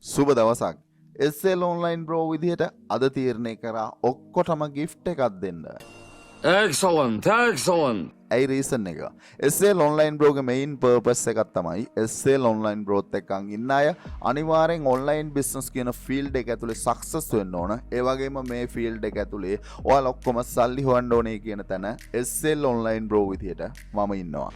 සුබ දවසක්. SL online bro විදිහට අද තීරණය කරා ඔක්කොටම gift එකක් දෙන්න. Excellent, excellent. ඇයි රීසන් එක? SL online bro ගේ main purpose එකක් තමයි SL online growth එකක් ඉන්න අය අනිවාර්යෙන් online business කියන field එක ඇතුලේ success වෙන්න ඕන. ඒ වගේම මේ field එක ඇතුලේ ඔයාලා ඔක්කොම සල්ලි හොයන්න ඕනේ කියන තැන SL online bro විදිහට මම ඉන්නවා.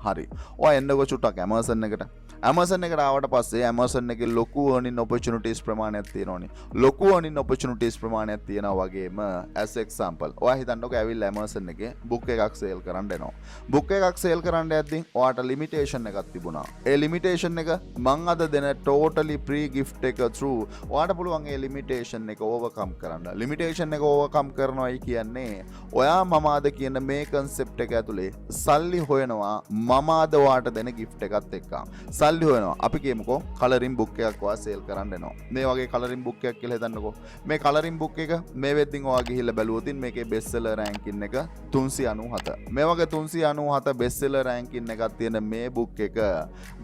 හරි. ඔයා එන්නකො චුට්ටක් Amazon එකට. Amazon එකට ආවට පස්සේ Amazon එකේ ලොකු earning opportunities ප්‍රමාණයක් තියෙනවනේ. ලොකු earning opportunities ප්‍රමාණයක් තියෙනවා වගේම as example ඔයා හිතන්නකෝ ඇවිල්ලා Amazon එකේ book එකක් sale කරන්න එනවා. book එකක් sale කරන්න යද්දී ඔයාට limitation එකක් තිබුණා. ඒ limitation එක මං අද දෙන totally free gift එක through ඔයාට පුළුවන් ඒ limitation එක overcome කරන්න. limitation එක overcome කරනවායි කියන්නේ ඔයා මම අද කියන මේ concept එක ඇතුලේ සල්ලි හොයනවා මම අද ඔයාට දෙන gift එකත් එක්ක. සල්ලි හොයනවා. අපි කියමුකෝ කලරින් බුක් එකක් ඔයා සේල් කරන්න එනවා. මේ වගේ කලරින් බුක් එකක් කියලා හිතන්නකෝ. මේ කලරින් බුක් එක මේ වෙද්දින් ඔයා ගිහිල්ලා බැලුවොත් මේකේ බෙස්ට් සෙලර් රෑන්කින් එක 397. මේ වගේ 397 බෙස්ට් සෙලර් රෑන්කින් එකක් තියෙන මේ බුක් එක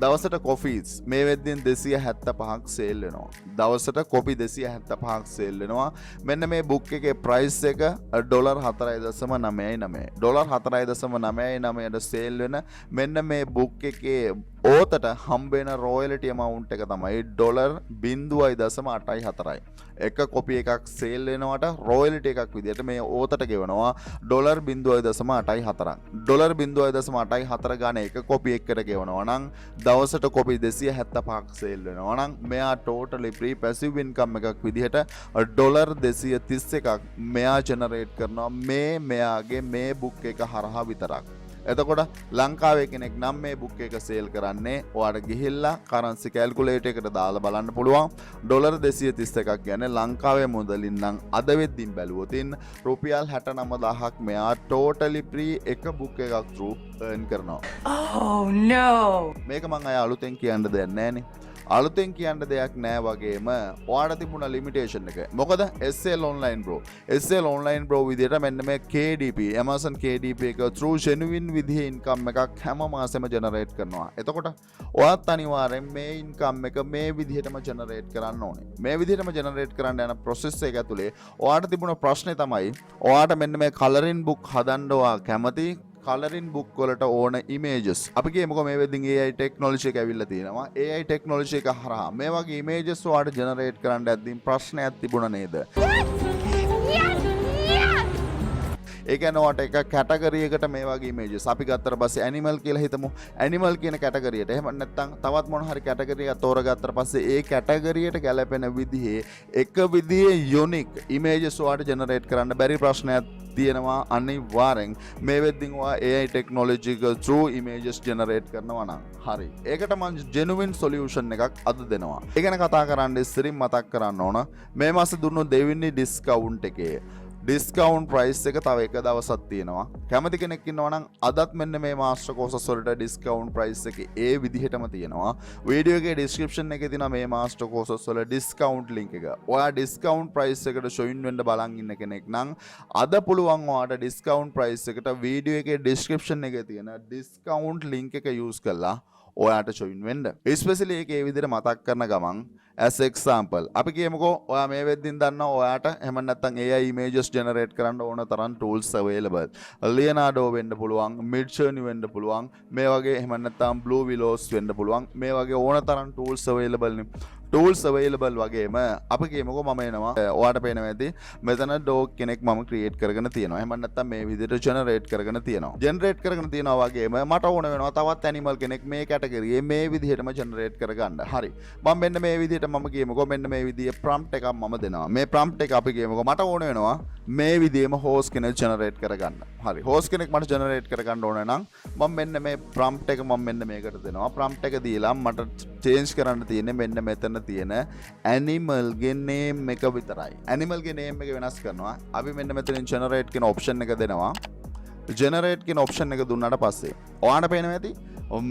දවසට කොෆීස් මේ වෙද්දින් 275ක් සේල් වෙනවා. දවසට කොපි 275ක් සේල් වෙනවා. මෙන්න මේ බුක් එකේ ප්‍රයිස් එක $4.99. $4.99ට සේල් වෙන මෙන්න මේ බුක් එකේ ඕතට හම්බෙන රොයලිටි amount එක තමයි $0.84. එක කොපි එකක් සේල් වෙනවට රොයලිටි එකක් විදිහට මේ ඕතට ගෙවනවා $0.84. $0.84 ගාන එක කොපි එකකට ගෙවනවා නම් දවසට කොපි 275ක් සේල් වෙනවා නම් මෙයා totally free passive income එකක් විදිහට $231ක් මෙයා ජෙනරේට් කරනවා මෙයාගේ මේ බුක් එක හරහා විතරක්. එතකොට ලංකාවේ කෙනෙක් නම් මේ බුක් එක සේල් කරන්නේ ඔයාට ගිහිල්ලා කරන්සි කැල්කියුලේටර් එකට දාලා බලන්න පුළුවන් $231ක් ගැන ලංකාවේ මුදලින් නම් අද වෙද්දින් බැලුවොත් රුපියල් 69000ක් මෙයා totally free එක බුක් එකක් through earn කරනවා. Oh no. මේක මම අය අලුතෙන් කියන්න දෙයක් නැහැනේ. අලුතෙන් කියන්න දෙයක් නෑ වගේම ඔයාට තිබුණ ලිමිටේෂන් එක. මොකද SL online bro. SL online bro විදිහට මෙන්න මේ KDP Amazon KDP එක through genuine විදිහේ income එකක් හැම මාසෙම generate කරනවා. එතකොට ඔයාත් අනිවාර්යෙන් මේ income එක මේ විදිහටම generate කරන්න ඕනේ. මේ විදිහටම generate කරන්න යන process එක ඇතුලේ ඔයාට තිබුණ ප්‍රශ්නේ තමයි ඔයාට මෙන්න මේ coloring book හදන්න ඔයා කැමති කලරින් බුක් වලට ඕන ඉමේජස්. අපි කියමුකෝ මේ වෙද්දින් AI ටෙක්නොලොජි එක ඇවිල්ලා තියෙනවා. AI ටෙක්නොලොජි එක හරහා මේ වගේ ඉමේජස් ඔයාලට ජෙනරේට් කරන්න යද්දී ප්‍රශ්නයක් තිබුණා නේද? ඒ කියන්නේ ඔයාලට එක කැටගරි එකකට මේ වගේ ඉමේජස් අපි ගත්තට පස්සේ ඇනිමල් කියලා හිතමු. ඇනිමල් කියන කැටගරියට. එහෙම නැත්නම් තවත් මොන හරි කැටගරි එකක් තෝරගත්තට පස්සේ ඒ කැටගරියට ගැලපෙන විදිහේ එක විදිහේ යුනික් ඉමේජස් ඔයාලට ජෙනරේට් කරන්න බැරි ප්‍රශ්නයක් තියෙනවා අනිවාර්යෙන් මේ වෙද්දින් ඔයා AI ටෙක්නොලොජි එක through images generate කරනවා නම් හරි. ඒකට මම genuine solution එකක් අද දෙනවා. ඒ ගැන කතා කරන්න ඉස්සරින් මතක් කරන්න ඕන මේ මාසේ දුන්නු දෙවෙනි discount එකේ ඩිස්කවුන්ට් ප්‍රයිස් එක තව එක දවසක් තියෙනවා. කැමති කෙනෙක් ඉන්නවා නම් අදත් මෙන්න මේ මාස්ටර් කෝසස් වලට ඩිස්කවුන්ට් ප්‍රයිස් එක ඒ විදිහටම තියෙනවා. වීඩියෝ එකේ ඩිස්ක්‍රිප්ෂන් එකේ තියෙනවා මේ මාස්ටර් කෝසස් වල ඩිස්කවුන්ට් ලින්ක් එක. ඔයා ඩිස්කවුන්ට් ප්‍රයිස් එකට ජොයින් වෙන්න බලන් ඉන්න කෙනෙක් නම් අද පුළුවන් ඔයාට ඩිස්කවුන්ට් ප්‍රයිස් එකට වීඩියෝ එකේ ඩිස්ක්‍රිප්ෂන් එකේ තියෙන ඩිස්කවුන්ට් ලින්ක් එක යූස් කරලා ඔයාට ජොයින් වෙන්න. ස්පෙෂලි ඒක ඒ විදිහට මතක් කරන ගමන් as example අපි කියමුකෝ ඔයා මේ වෙද්දින් දන්නවා ඔයාට එහෙම නැත්නම් AI images generate කරන්න ඕන තරම් tools available. Leonardo වෙන්න පුළුවන්, Midjourney වෙන්න පුළුවන්, මේ වගේ එහෙම නැත්නම් Blue Willows වෙන්න පුළුවන්. මේ වගේ ඕන තරම් tools available නේ. tools available වගේම අපි කියමුකෝ මම එනවා ඔයාට පේනවා ඇති මෙතන dog කෙනෙක් මම create කරගෙන තියෙනවා. එහෙම නැත්නම් මේ විදිහට generate කරගෙන තියෙනවා. generate කරගෙන තියෙනවා වගේම මට ඕන වෙනවා තවත් animal කෙනෙක් මේ category මේ විදිහටම generate කරගන්න. හරි. මම මෙන්න මේ විදිහට මම කියමුකෝ මෙන්න මේ විදිහේ prompt එකක් මම දෙනවා. මේ prompt එක අපි කියමුකෝ මට ඕන වෙනවා මේ විදිහේම host කෙනෙක් generate කරගන්න. හරි. host කෙනෙක් මට generate කරගන්න ඕන නම් මම මෙන්න මේ prompt එක මම මෙන්න මේකට දෙනවා. prompt එක දීලා මට change කරන්න තියෙන්නේ මෙන්න මෙතන තියෙන animal ගේ name එක විතරයි. animal ගේ name එක වෙනස් කරනවා. අපි මෙන්න මෙතනින් generate කියන option එක දෙනවා. generate කියන option එක දුන්නාට පස්සේ ඔයාට පේනවා ඇති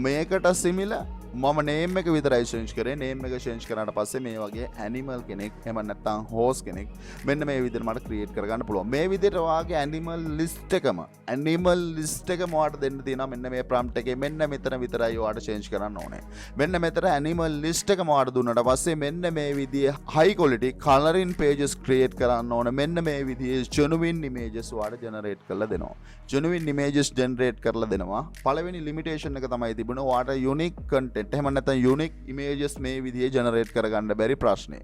මේකට similar මම නේම් එක විතරයි චේන්ජ් කරේ. නේම් එක චේන්ජ් කරාට පස්සේ මේ වගේ ඇනිමල් කෙනෙක් එහෙම නැත්නම් හෝස් කෙනෙක් මෙන්න මේ විදිහට මට ක්‍රියේට් කරගන්න පුළුවන්. මේ විදිහට වාගේ ඇනිමල් ලිස්ට් එකම ඔයාලට දෙන්න තියෙනවා. මෙන්න මේ ප්‍රොම්ප්ට් එකේ මෙන්න මෙතන විතරයි ඔයාලට චේන්ජ් කරන්න ඕනේ. මෙන්න මෙතන ඇනිමල් ලිස්ට් එකම ඔයාලට දුන්නාට පස්සේ මෙන්න මේ විදිහේ high quality colouring pages create කරන්න ඕනේ. මෙන්න මේ විදිහේ genuine images ඔයාලට generate කරලා දෙනවා. genuine images generate කරලා දෙනවා. පළවෙනි limitation එක තමයි තිබුණේ ඔයාලට unique content එහෙම නැත්නම් unique images මේ විදිහේ generate කරගන්න බැරි ප්‍රශ්නේ.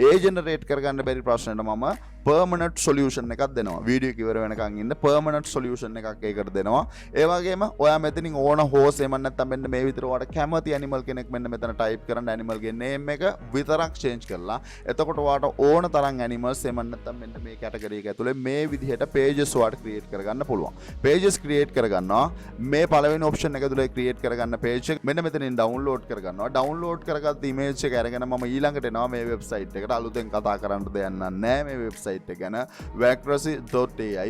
ඒ generate කරගන්න බැරි ප්‍රශ්නෙට මම permanent solution එකක් දෙනවා. වීඩියෝ එක ඉවර වෙනකන් ඉන්න permanent solution එකක් ඒකට දෙනවා. ඒ වගේම ඔයා මෙතනින් ඕන host එහෙම නැත්නම් මෙන්න මේ විදිහට ඔයාලට කැමති animal කෙනෙක් මෙන්න මෙතන type කරන්න animal ගේ name එක විතරක් change කරලා එතකොට ඔයාලට ඕන තරම් animals එහෙම නැත්නම් මෙන්න මේ category එක ඇතුලේ මේ විදිහට pages ඔයාලට create කරගන්න පුළුවන්. pages create කරගන්නවා. මේ පළවෙනි option එක ඇතුලේ create කරගන්න page එක මෙන්න මෙතනින් download කරගන්නවා. download කරගත්ත image එක අරගෙන මම ඊළඟට එනවා මේ website එකට. අලුතෙන් කතා කරන්න දෙයක් නැහැ මේ website එක ගැන. vactracy.ai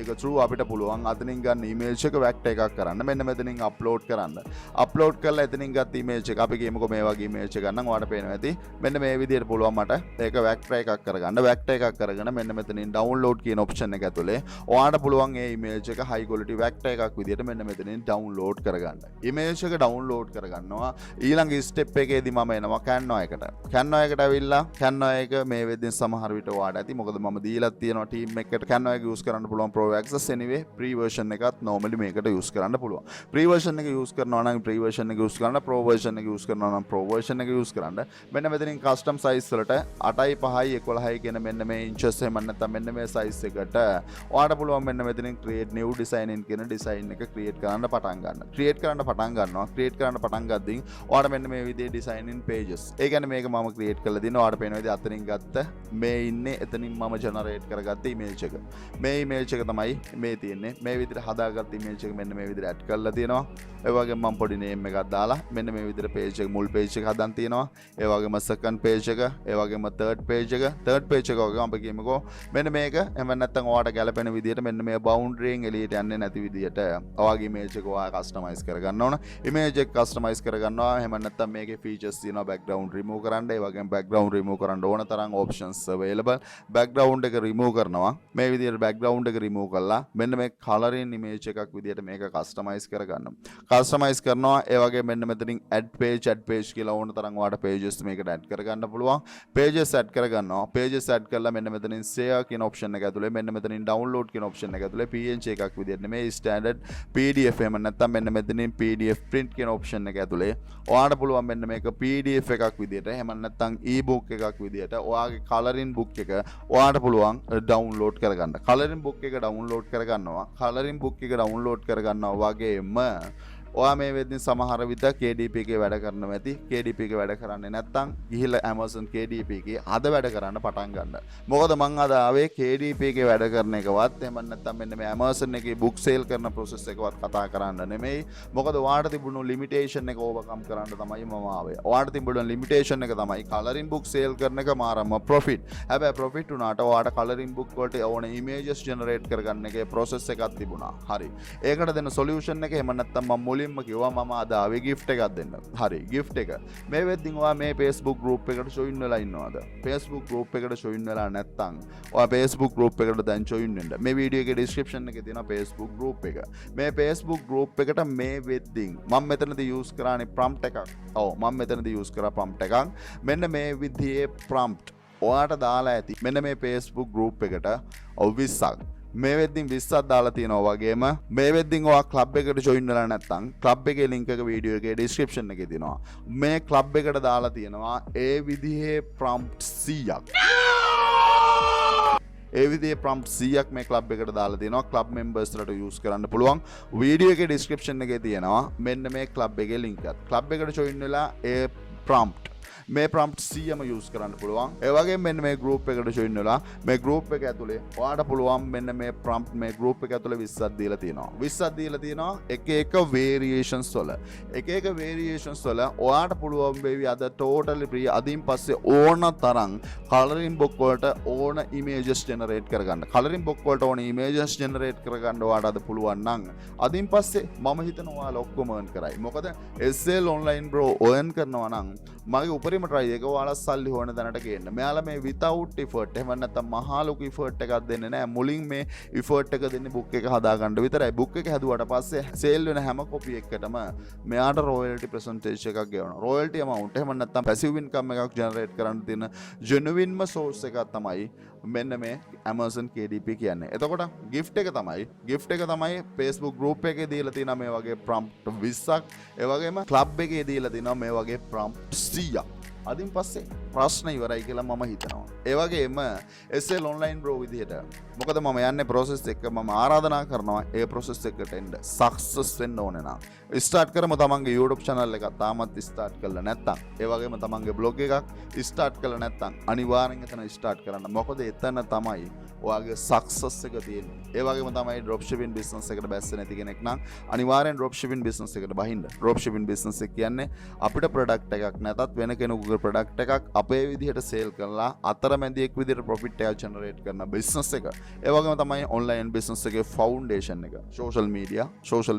එක through අපිට පුළුවන් අතනින් ගන්න image එක vector එකක් කරන්න. මෙන්න මෙතනින් upload කරන්න. upload කරලා එතනින් ගත්ත image එක අපි කියමුකෝ මේ වගේ image එකක් නම් ඔයාලට පේනවා ඇති. මෙන්න මේ විදිහට පුළුවන් මට ඒක vector එකක් කරගන්න. vector එකක් කරගෙන මෙන්න මෙතනින් download කියන option එක ඇතුලේ ඔයාලට පුළුවන් මේ image එක high quality vector එකක් විදිහට මෙන්න මෙතනින් download කරගන්න. image එක download කරගන්නවා. ඊළඟ step එකේදී මම එනවා Canva එකට. Canva එකට ඇවිල්ලා Canva එක මේ වෙද්දින් සමහර විට ඔයාලට ඇති. මොකද මම දීලා තියෙනවා team එකකට Canva එක use කරන්න පුළුවන් pro access anyway free version එකත් normally මේකට use කරන්න පුළුවන්. free version එක use කරනවා නම් free version එක use කරන්න, pro version එක use කරනවා නම් pro version එක use කරන්න. මෙන්න මෙතනින් custom size වලට 8යි 5යි 11යි කියන මෙන්න මේ inches එහෙම නැත්නම් මෙන්න මේ size එකට ඔයාලට පුළුවන් මෙන්න මෙතනින් create new design in කියන design එක create කරන්න පටන් ගන්න. create කරන්න පටන් පටන් ගද්දී ඔයාලට මෙන්න මේ විදිහේ design in pages. ඒ කියන්නේ මේක මම create කරලා දිනවා. ඔයාලට පේන විදිහ අතනින් ගත්ත මේ ඉන්නේ එතනින් මම generate කරගත්ත image එක. මේ image එක තමයි මේ තියෙන්නේ. මේ විදිහට හදාගත්ත image එක මෙන්න මේ විදිහට add කරලා තියෙනවා. ඒ වගේම මම පොඩි name එකක් දාලා මෙන්න මේ විදිහට page එක මුල් page එක හදන් තියෙනවා. ඒ වගේම second page එක, ඒ වගේම third page එක වගේම අපි කියමුකෝ මෙන්න මේක එහෙම නැත්නම් ඔයාලට ගැලපෙන විදිහට මෙන්න මේ boundary එකෙන් එළියට යන්නේ නැති විදිහට ඔයාගේ image එක ඔයා customize කරගන්න ඕන. image එක customize කරගන්නවා. එහෙම නැත්නම් මේකේ features තියෙනවා background remove කරන්න. ඒ වගේම background remove කරන්න ඕන තරම් options available. background එක remove කරනවා. මේ විදිහට background එක remove කළා මෙන්න මේ colouring image එකක් විදිහට මේක customize කරගන්නවා. customize කරනවා. ඒ වගේ මෙන්න මෙතනින් add page කියලා ඕන තරම් ඔයාලට pages මේකට add කරගන්න පුළුවන්. pages add කරගන්නවා. pages add කරලා මෙන්න මෙතනින් share කියන option එක ඇතුලේ මෙන්න මෙතනින් download කියන option එක ඇතුලේ png එකක් විදිහට නෙමෙයි standard pdf එහෙම නැත්නම් මෙන්න මෙතනින් pdf print කියන option එක ඇතුලේ ඔයාලට පුළුවන් මෙන්න මේක pdf එකක් විදිහට එහෙම නැත්නම් e-book එකක් විදිහට ඔයාගේ colouring book එක ඔයාලට පුළුවන් download කරගන්න. colouring book එක download කරගන්නවා. colouring book එක download කරගන්නවා වගේම ඔයා මේ වෙද්දින් සමහර විට KDP එකේ වැඩ කරනවා ඇති. KDP එකේ වැඩ කරන්නේ නැත්නම් ගිහිල්ලා Amazon KDP එකේ අද වැඩ කරන්න පටන් ගන්න. මොකද මං අද ආවේ KDP එකේ වැඩ කරන එකවත් එහෙම නැත්නම් මෙන්න මේ Amazon එකේ book sale කරන process එකවත් කතා කරන්න නෙමෙයි. මොකද ඔයාලට තිබුණු limitation එක overcome කරන්න තමයි මම ආවේ. ඔයාලට තිබුණු limitation එක තමයි colouring book sale කරන එක මාරම profit. හැබැයි profit උනාට ඔයාලට colouring book වලට ඕන images generate කරගන්න එකේ process එකක් තිබුණා. හරි. ඒකට දෙන solution එක එහෙම නැත්නම් මම මුලින්ම කිව්වා මම අද ආවේ gift එකක් දෙන්න. හරි gift එක. මේ වෙද්දින් ඔයා මේ Facebook group එකට join වෙලා ඉන්නවද? Facebook group එකට join වෙලා නැත්නම් ඔයා Facebook group එකට දැන් join වෙන්න. මේ වීඩියෝ එකේ description එකේ තියෙනවා Facebook group එක. මේ Facebook group එකට මේ වෙද්දින් මම මෙතනදී use කරානේ prompt එකක්. ඔව් මම මෙතනදී use කරා prompt එකක්. මෙන්න මේ විදිහේ prompt ඔයාට දාලා ඇති. මෙන්න මේ Facebook group එකට 20ක් මේ වෙද්දින් 20ක් දාලා තියෙනවා වගේම මේ වෙද්දින් ඔයා ක්ලබ් එකට join වෙලා නැත්නම් ක්ලබ් එකේ link එක වීඩියෝ එකේ description එකේ තියෙනවා. මේ ක්ලබ් එකට දාලා තියෙනවා ඒ විදිහේ prompt 100ක්. ඒ විදිහේ prompt 100ක් මේ ක්ලබ් එකට දාලා තියෙනවා. ක්ලබ් members ලට use කරන්න පුළුවන්. වීඩියෝ එකේ description එකේ තියෙනවා මෙන්න මේ ක්ලබ් එකේ link එකත්. ක්ලබ් එකට join වෙලා ඒ prompt මේ prompt 100ම use කරන්න පුළුවන්. ඒ වගේම මෙන්න මේ group එකට join වෙලා මේ group එක ඇතුලේ ඔයාලට පුළුවන් මෙන්න මේ prompt මේ group එක ඇතුලේ 20ක් දීලා තියෙනවා. 20ක් දීලා තියෙනවා එක එක variations වල. එක එක variations වල ඔයාලට පුළුවන් වේවි අද totally free අදින් පස්සේ ඕන තරම් colouring book වලට ඕන images generate කරගන්න. colouring book වලට ඕන images generate කරගන්න ඔයාලට අද පුළුවන් නම් අදින් පස්සේ මම හිතනවා ඔයාලා ඔක්කොම earn කරයි. මොකද SL online bro earn කරනවා නම් මගේ උපරිම try එක ඔයාලා සල්ලි හොයන දැනට ගේන්න. මෙයාලා මේ without effort එහෙම නැත්නම් මහා ලොකු effort එකක් දෙන්නේ නැහැ. මුලින් මේ effort එක දෙන්නේ book එක හදාගන්න විතරයි. book එක හැදුවට පස්සේ sale වෙන හැම copy එකකටම මෙයාට royalty percentage එකක් ගෙවනවා. royalty amount එහෙම නැත්නම් passive income එකක් generate කරන්න තියෙන genuine source එකක් තමයි මෙන්න මේ Amazon KDP කියන්නේ. එතකොට gift එක තමයි Facebook group එකේ දීලා තියෙනවා මේ වගේ prompt 20ක්. ඒ වගේම club එකේ දීලා තියෙනවා මේ වගේ prompt 100ක්. අදින් පස්සේ ප්‍රශ්න ඉවරයි කියලා මම හිතනවා. ඒ වගේම SL online bro විදිහට මොකද මම යන්නේ process එක මම ආරාධනා කරනවා ඒ process එකට එන්න success වෙන්න ඕනේ නම් start කරමු තමන්ගේ YouTube channel එක තාමත් start කරලා නැත්නම් ඒ වගේම තමන්ගේ blog එකක් start කරලා නැත්නම් අනිවාර්යෙන් එතන start කරන්න. මොකද එතන තමයි ඔයාගේ success එක තියෙන්නේ. ඒ වගේම තමයි dropshipping business එකට බැස්සේ නැති කෙනෙක් නම් අනිවාර්යෙන් dropshipping business එකට බහින්න. dropshipping business එක කියන්නේ අපිට product එකක් නැතත් වෙන කෙනෙකුගේ product එකක් අපේ විදිහට sale කරලා අතරමැදියෙක් විදිහට profit එකක් generate කරන business එක. ඒ වගේම තමයි online business එකේ foundation එක. social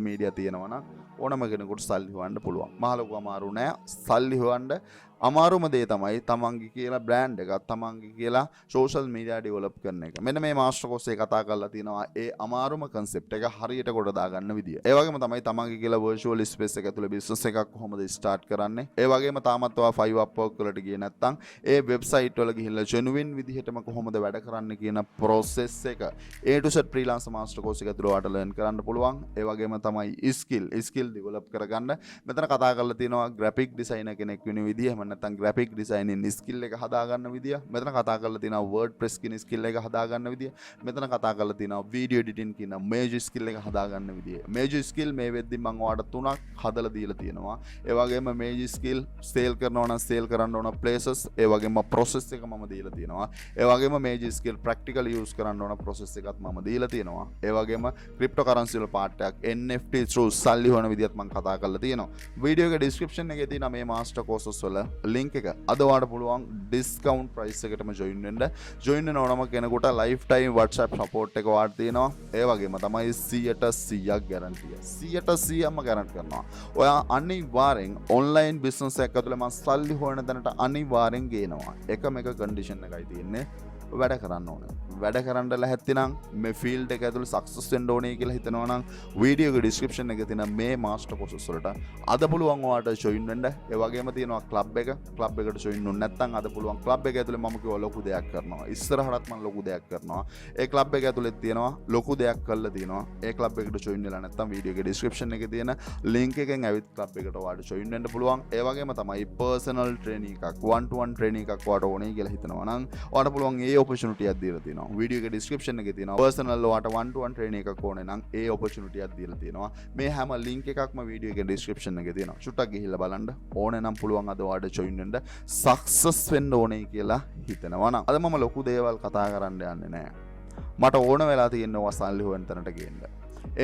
media තියෙනවා නම් ඕනම කෙනෙකුට සල්ලි හොයන්න පුළුවන්. මහ ලොකු අමාරු නෑ. සල්ලි හොයන්න අමාරුම දේ තමයි තමන්ගේ කියලා බ්‍රෑන්ඩ් එකක් තමන්ගේ කියලා social media develop කරන එක. මෙන්න මේ master course එක කතා කරලා තියෙනවා ඒ අමාරුම concept එක හරියට කොට දාගන්න විදිය. ඒ වගේම තමයි තමන්ගේ කියලා virtual space එක ඇතුලේ business එකක් කොහොමද start කරන්නේ. ඒ වගේම තාමත් ඔයා 5 Upwork වලට ගියේ නැත්නම් ඒ website වල ගිහිල්ලා genuine විදිහටම කොහොමද වැඩ කරන්න කියන process එක A to Z freelancer master course එක ඇතුළේ ඔයාලට learn කරන්න පුළුවන්. ඒ වගේම තමයි skill develop කරගන්න. මෙතන කතා කරලා තියෙනවා graphic designer කෙනෙක් වෙන විදිය නැත්නම් graphic designing skill එක හදාගන්න විදිය. මෙතන කතා කරලා තියෙනවා WordPress කියන skill එක හදාගන්න විදිය. මෙතන කතා කරලා තියෙනවා video editing කියන major skill එක හදාගන්න විදිය. major skill මේ වෙද්දි මම ඔයාලට 3ක් හදලා දීලා තියෙනවා. ඒ වගේම major skill sale කරනවා නම් sale කරන්න ඕන places, ඒ වගේම process එක මම දීලා තියෙනවා. ඒ වගේම major skill practically use කරන්න ඕන process එකත් මම දීලා තියෙනවා. ඒ වගේම cryptocurrency වල part එකක් NFT through සල්ලි හොයන විදියත් මම කතා කරලා තියෙනවා. video එක description එකේ තියෙන මේ master courses වල link එක අද ඔයාලට පුළුවන් discount price එකටම join වෙන්න. join වෙන ඕනම කෙනෙකුට lifetime WhatsApp support එක ඔයාලට තියෙනවා. ඒ වගේම තමයි 100% guarantee. 100%ම guarantee කරනවා. ඔයා අනිවාර්යෙන් online business එකක් ඇතුළේ මම සල්ලි හොයන තැනට අනිවාර්යෙන් ගේනවා. එකම එක condition එකයි තියෙන්නේ. වැඩ කරන්න ඕනේ. වැඩ කරන්න ලැහැත්ති නම් මේ ෆීල්ඩ් එක ඇතුළේ සක්සස් වෙන්න ඕනේ කියලා හිතනවා නම් වීඩියෝ එකේ ඩිස්ක්‍රිප්ෂන් එකේ තියෙන මේ මාස්ටර් කෝසස් වලට අද පුළුවන් ඔයාලට ජොයින් වෙන්න. ඒ වගේම තියෙනවා ක්ලබ් එක. ක්ලබ් එකට ජොයින් වුණ නැත්නම් අද පුළුවන් ක්ලබ් එක ඇතුළේ මම කිව්වා ලොකු දෙයක් කරනවා. ඉස්සරහටත් මම ලොකු දෙයක් කරනවා. ඒ ක්ලබ් එක ඇතුළේ තියෙනවා ලොකු දෙයක් කරලා තියෙනවා. ඒ ක්ලබ් එකට ජොයින් වෙලා නැත්නම් වීඩියෝ එකේ ඩිස්ක්‍රිප්ෂන් එකේ තියෙන ලින්ක් එකෙන් ඇවිත් ක්ලබ් එකට ඔයාලට ජොයින් වෙන්න පුළුවන්. ඒ වගේම තමයි පර්සනල් ට්‍රේනින් එකක් 1-to-1 ට්‍රේනින් එකක් ඔයාලට ඕනේ කියලා හිතනවා නම් ඔයාලට පුළුවන් ඒ opportunity එකක් දීලා තියෙනවා. වීඩියෝ එකේ ඩිස්ක්‍රිප්ෂන් එකේ තියෙනවා පර්සනල් ඔයාලට 1-to-1 ට්‍රේනින් එකක් ඕනේ නම් ඒ opportunity එකක් දීලා තියෙනවා. මේ හැම ලින්ක් එකක්ම වීඩියෝ එකේ ඩිස්ක්‍රිප්ෂන් එකේ තියෙනවා. චුට්ටක් ගිහිල්ලා බලන්න. ඕනේ නම් පුළුවන් අද ඔයාලට ජොයින් වෙන්න. සක්සස් වෙන්න ඕනේ කියලා හිතනවා නම් අද මම ලොකු දේවල් කතා කරන්න යන්නේ නැහැ. මට ඕන වෙලා තියෙනවා සල්ලි හොයන තැනට ගේන්න.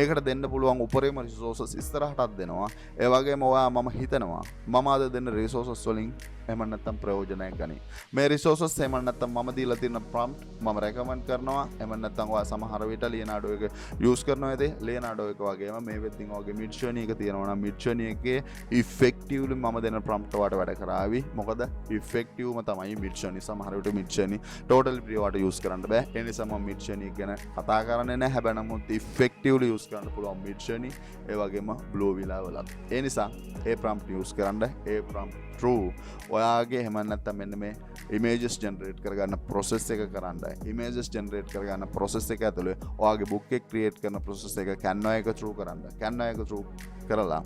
ඒකට දෙන්න පුළුවන් උපරිම රිසෝසස් ඉස්සරහටත් දෙනවා. ඒ වගේම ඔයා මම හිතනවා මම අද දෙන්න රිසෝසස් වලින් එහෙම නැත්නම් ප්‍රයෝජනයක් ගනි. මේ රිසෝසස් එහෙම නැත්නම් මම දීලා තියෙන ප්‍රොම්ප්ට් මම රෙකමන්ඩ් කරනවා. එහෙම නැත්නම් ඔයා සමහර විට ලියනාඩෝ එක යූස් කරනවා ඇති. ලියනාඩෝ එක වගේම මේ වෙද්දින් ඔයගේ මිඩ්ජර්නි එක තියෙනවා නම් මිඩ්ජර්නි එකේ ඉෆෙක්ටිව්ලි මම දෙන ප්‍රොම්ප්ට් වලට වැඩ කරાવી. මොකද ඉෆෙක්ටිව්ම තමයි මිඩ්ජර්නි. සමහර විට මිඩ්ජර්නි ටෝටලි ෆ්‍රී වට යූස් කරන්න බෑ. ඒ නිසා මම මිඩ්ජර්නි ගැන කතා කරන්නේ නැහැ. හැබැයි නමුත් ඉෆෙක්ටිව්ලි යූස් කරන්න පුළුවන් මිඩ්ජර්නි ඒ වගේම බ්ලූ විලා වලත්. ඒ නිසා ඒ ප්‍රොම්ප්ට් යූස් කරන්න. ඒ ප්‍රොම්ප්ට් true ඔයාගේ එහෙම නැත්නම් මෙන්න මේ images generate කරගන්න process එක කරන්න. images generate කරගන්න process එක ඇතුලේ ඔයාගේ book එක create කරන process එක Canva එක through කරන්න. Canva එක through කරලා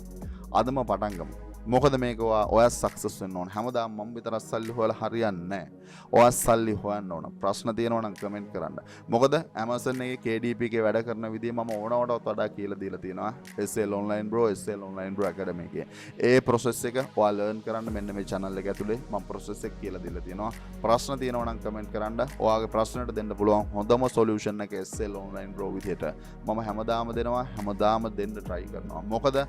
අදම පටන් ගමු. මොකද මේක ඔයා සක්සස් වෙන්න ඕන. හැමදාම මම විතරක් සල්ලි හොයලා හරියන්නේ නැහැ. ඔයා සල්ලි හොයන්න ඕන. ප්‍රශ්න තියෙනවා නම් කමෙන්ට් කරන්න. මොකද Amazon එකේ KDP එකේ වැඩ කරන විදිය මම ඕනවටත් වඩා කියලා දීලා තියෙනවා. SL online bro academy එකේ. ඒ process එක ඔයා learn කරන්න මෙන්න මේ channel එක ඇතුලේ මම process එක කියලා දීලා තියෙනවා. ප්‍රශ්න තියෙනවා නම් කමෙන්ට් කරන්න. ඔයාගේ ප්‍රශ්නට දෙන්න පුළුවන් හොඳම solution එක SL online bro විදියට. මම හැමදාම දෙනවා. හැමදාම දෙන්න try කරනවා. මොකද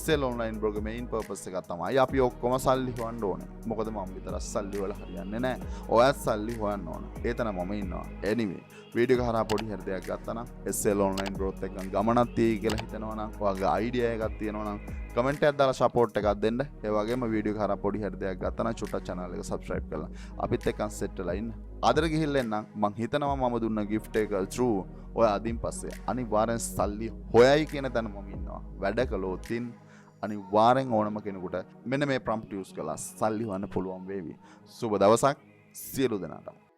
SL online bro ගේ main purpose එක තමයි අපි ඔක්කොම සල්ලි හොයන්න ඕනේ. මොකද මම විතරක් සල්ලි වල හරියන්නේ නැහැ. ඔයත් සල්ලි හොයන්න ඕන. ඒතන මම ඉන්නවා. anyway වීඩියෝ එක හරහා පොඩි හරි දෙයක් ගත්තා නම් SL online growth එක ගමනක් තියෙයි කියලා හිතනවා නම් ඔයාගේ idea එකක් තියෙනවා නම් කමෙන්ට් එකක් දාලා support එකක් දෙන්න. ඒ වගේම වීඩියෝ එක හරහා පොඩි හරි දෙයක් ගත්තා නම් චුට්ටක් channel එක subscribe කරලා අපිත් එක්කන් set වෙලා ඉන්න. අදට ගිහිල්ලා එන්නම්. මං හිතනවා මම දුන්න gift එක true. ඔය අදින් පස්සේ අනිවාර්යෙන් සල්ලි හොයයි කියන තැන මම ඉන්නවා. වැඩ කළොතින් අනිවාර්යෙන් ඕනම කෙනෙකුට මෙන්න මේ prompt use කළා සල්ලි හොයන්න පුළුවන් වේවි. සුබ දවසක් සියලු දෙනාටම.